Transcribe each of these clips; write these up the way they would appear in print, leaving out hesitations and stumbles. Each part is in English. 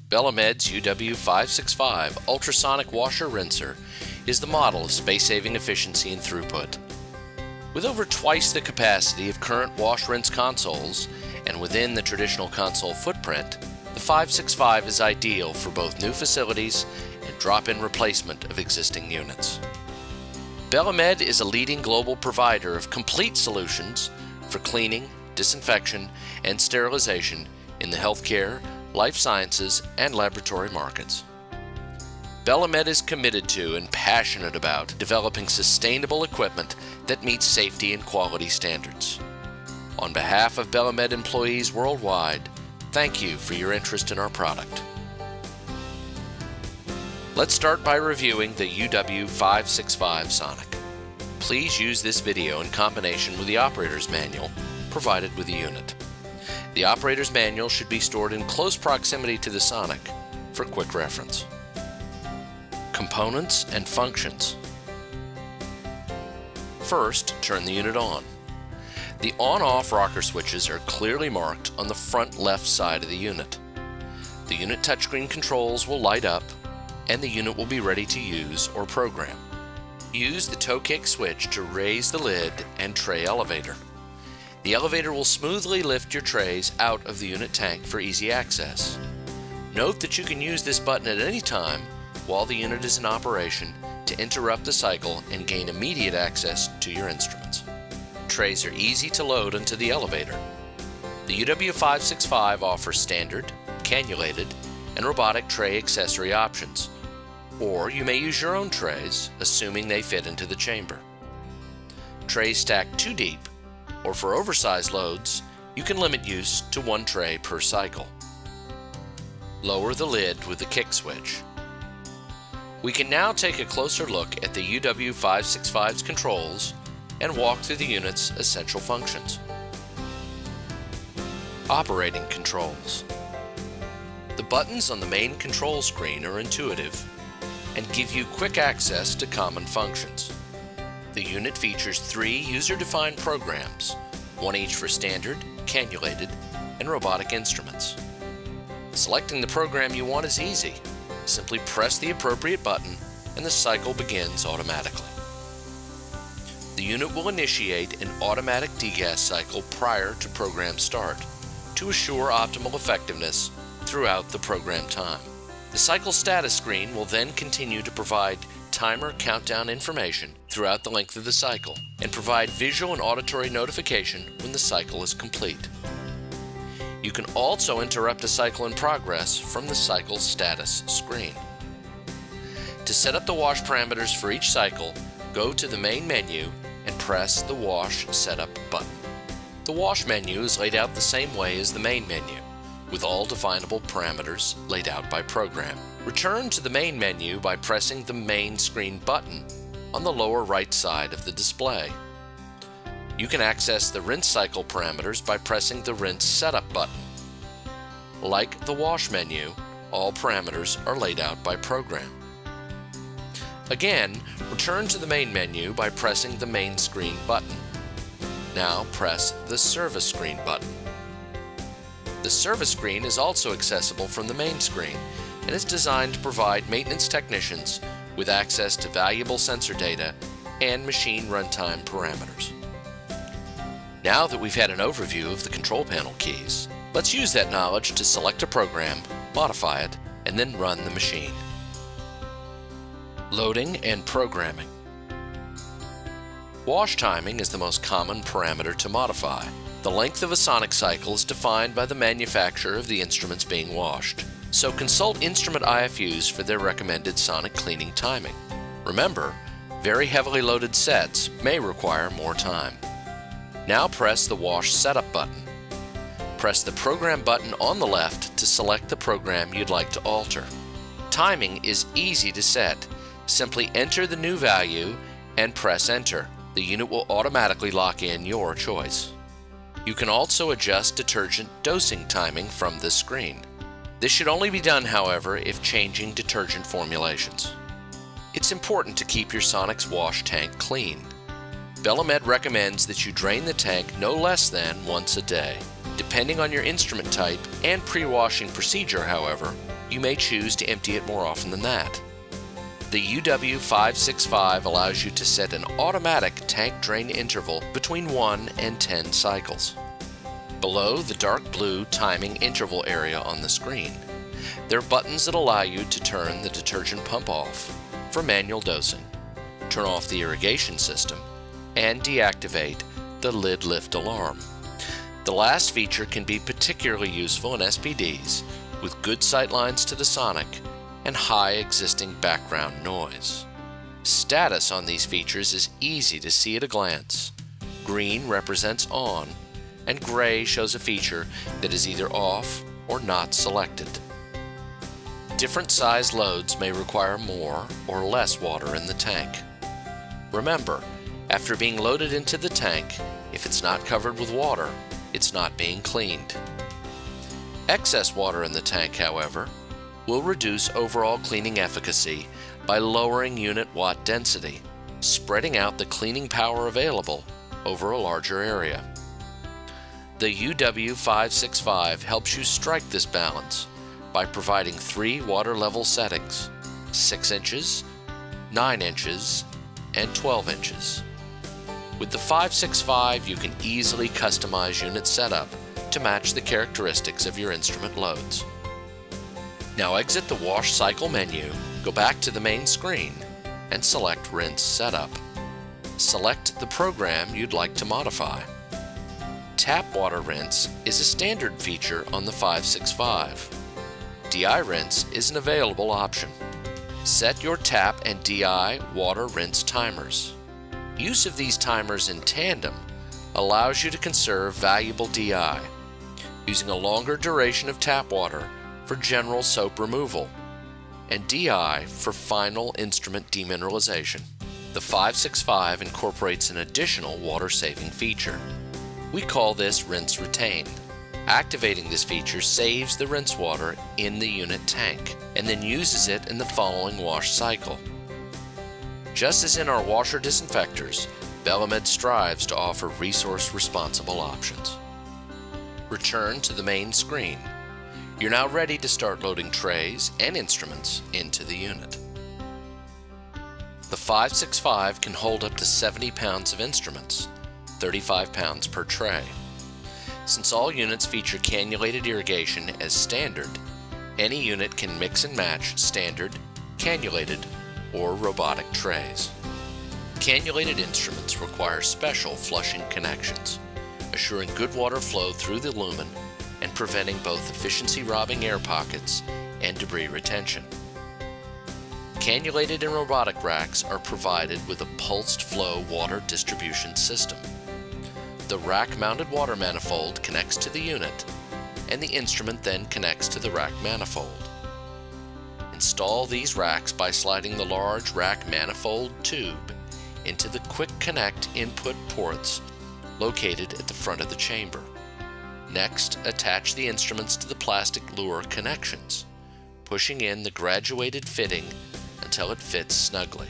Bellamed's UW565 ultrasonic washer rinser is the model of space-saving efficiency and throughput. With over twice the capacity of current wash-rinse consoles and within the traditional console footprint, the 565 is ideal for both new facilities and drop-in replacement of existing units. Bellamed is a leading global provider of complete solutions for cleaning, disinfection, and sterilization in the healthcare, life sciences, and laboratory markets. Bellamed is committed to and passionate about developing sustainable equipment that meets safety and quality standards. On behalf of Bellamed employees worldwide, thank you for your interest in our product. Let's start by reviewing the UW565 Sonic. Please use this video in combination with the operator's manual provided with the unit. The operator's manual should be stored in close proximity to the Sonic for quick reference. Components and functions. First, turn the unit on. The on-off rocker switches are clearly marked on the front left side of the unit. The unit touchscreen controls will light up and the unit will be ready to use or program. Use the toe kick switch to raise the lid and tray elevator. The elevator will smoothly lift your trays out of the unit tank for easy access. Note that you can use this button at any time while the unit is in operation to interrupt the cycle and gain immediate access to your instruments. Trays are easy to load into the elevator. The UW565 offers standard, cannulated, and robotic tray accessory options, or you may use your own trays, assuming they fit into the chamber. Trays stacked too deep, or for oversized loads, you can limit use to one tray per cycle. Lower the lid with the kick switch. We can now take a closer look at the UW565's controls and walk through the unit's essential functions. Operating controls. The buttons on the main control screen are intuitive and give you quick access to common functions. The unit features 3 user-defined programs, one each for standard, cannulated, and robotic instruments. Selecting the program you want is easy. Simply press the appropriate button and the cycle begins automatically. The unit will initiate an automatic degas cycle prior to program start to assure optimal effectiveness throughout the program time. The cycle status screen will then continue to provide timer countdown information throughout the length of the cycle and provide visual and auditory notification when the cycle is complete. You can also interrupt a cycle in progress from the cycle status screen. To set up the wash parameters for each cycle, go to the main menu and press the Wash Setup button. The Wash menu is laid out the same way as the main menu, with all definable parameters laid out by program. Return to the main menu by pressing the Main Screen button on the lower right side of the display. You can access the rinse cycle parameters by pressing the Rinse Setup button. Like the Wash menu, all parameters are laid out by program. Again, return to the main menu by pressing the Main Screen button. Now press the Service Screen button. The service screen is also accessible from the main screen and is designed to provide maintenance technicians with access to valuable sensor data and machine runtime parameters. Now that we've had an overview of the control panel keys, let's use that knowledge to select a program, modify it, and then run the machine. Loading and programming. Wash timing is the most common parameter to modify. The length of a sonic cycle is defined by the manufacturer of the instruments being washed, so consult instrument IFUs for their recommended sonic cleaning timing. Remember, very heavily loaded sets may require more time. Now press the Wash Setup button. Press the Program button on the left to select the program you'd like to alter. Timing is easy to set. Simply enter the new value and press Enter. The unit will automatically lock in your choice. You can also adjust detergent dosing timing from this screen. This should only be done, however, if changing detergent formulations. It's important to keep your Sonic's wash tank clean. Bellamed recommends that you drain the tank no less than once a day. Depending on your instrument type and pre-washing procedure, however, you may choose to empty it more often than that. The UW565 allows you to set an automatic tank drain interval between 1 and 10 cycles. Below the dark blue timing interval area on the screen, there are buttons that allow you to turn the detergent pump off for manual dosing, turn off the irrigation system, and deactivate the lid lift alarm. The last feature can be particularly useful in SPDs with good sight lines to the sonic and high existing background noise. Status on these features is easy to see at a glance. Green represents on, and gray shows a feature that is either off or not selected. Different size loads may require more or less water in the tank. Remember, after being loaded into the tank, if it's not covered with water, it's not being cleaned. Excess water in the tank, however, will reduce overall cleaning efficacy by lowering unit watt density, spreading out the cleaning power available over a larger area. The UW565 helps you strike this balance by providing 3 water level settings: 6 inches, 9 inches, and 12 inches. With the 565, you can easily customize unit setup to match the characteristics of your instrument loads. Now exit the Wash Cycle menu, go back to the main screen, and select Rinse Setup. Select the program you'd like to modify. Tap Water Rinse is a standard feature on the 565. DI Rinse is an available option. Set your tap and DI water rinse timers. Use of these timers in tandem allows you to conserve valuable DI, using a longer duration of tap water for general soap removal, and DI for final instrument demineralization. The 565 incorporates an additional water-saving feature. We call this Rinse Retain. Activating this feature saves the rinse water in the unit tank and then uses it in the following wash cycle. Just as in our washer disinfectors, Belamed strives to offer resource-responsible options. Return to the main screen. You're now ready to start loading trays and instruments into the unit. The 565 can hold up to 70 pounds of instruments, 35 pounds per tray. Since all units feature cannulated irrigation as standard, any unit can mix and match standard, cannulated, or robotic trays. Cannulated instruments require special flushing connections, assuring good water flow through the lumen and preventing both efficiency-robbing air pockets and debris retention. Cannulated and robotic racks are provided with a pulsed flow water distribution system. The rack-mounted water manifold connects to the unit, and the instrument then connects to the rack manifold. Install these racks by sliding the large rack manifold tube into the Quick Connect input ports located at the front of the chamber. Next, attach the instruments to the plastic lure connections, pushing in the graduated fitting until it fits snugly.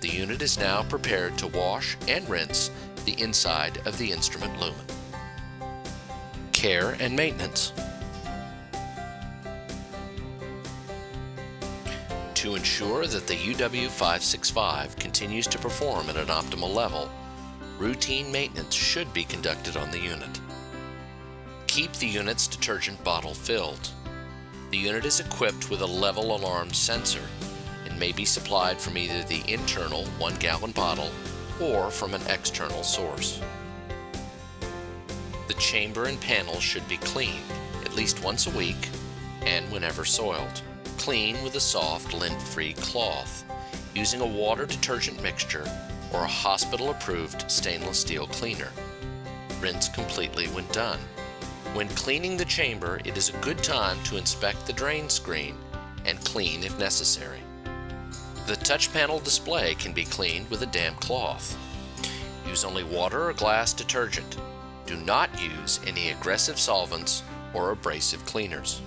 The unit is now prepared to wash and rinse the inside of the instrument lumen. Care and maintenance. To ensure that the UW565 continues to perform at an optimal level, routine maintenance should be conducted on the unit. Keep the unit's detergent bottle filled. The unit is equipped with a level alarm sensor and may be supplied from either the internal 1-gallon bottle or from an external source. The chamber and panel should be cleaned at least once a week and whenever soiled. Clean with a soft, lint-free cloth using a water detergent mixture or a hospital-approved stainless steel cleaner. Rinse completely when done. When cleaning the chamber, it is a good time to inspect the drain screen and clean if necessary. The touch panel display can be cleaned with a damp cloth. Use only water or glass detergent. Do not use any aggressive solvents or abrasive cleaners.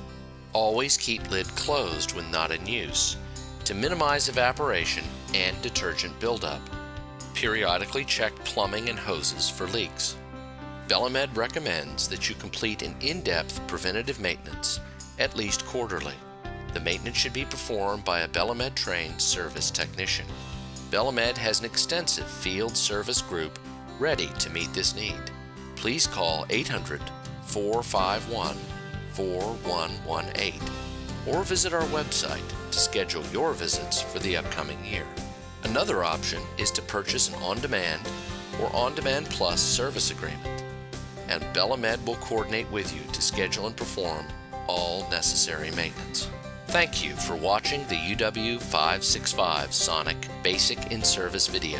Always keep lid closed when not in use to minimize evaporation and detergent buildup. Periodically check plumbing and hoses for leaks. Belamed recommends that you complete an in-depth preventative maintenance at least quarterly. The maintenance should be performed by a Belamed-trained service technician. Belamed has an extensive field service group ready to meet this need. Please call 800-451-4118 or visit our website to schedule your visits for the upcoming year. Another option is to purchase an on-demand or on-demand plus service agreement, and Belamed will coordinate with you to schedule and perform all necessary maintenance. Thank you for watching the UW565 Sonic Basic in-Service video,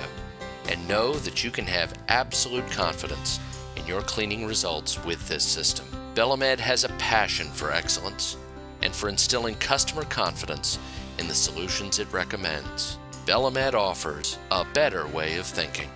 and know that you can have absolute confidence in your cleaning results with this system. Belamed has a passion for excellence and for instilling customer confidence in the solutions it recommends. Belamed offers a better way of thinking.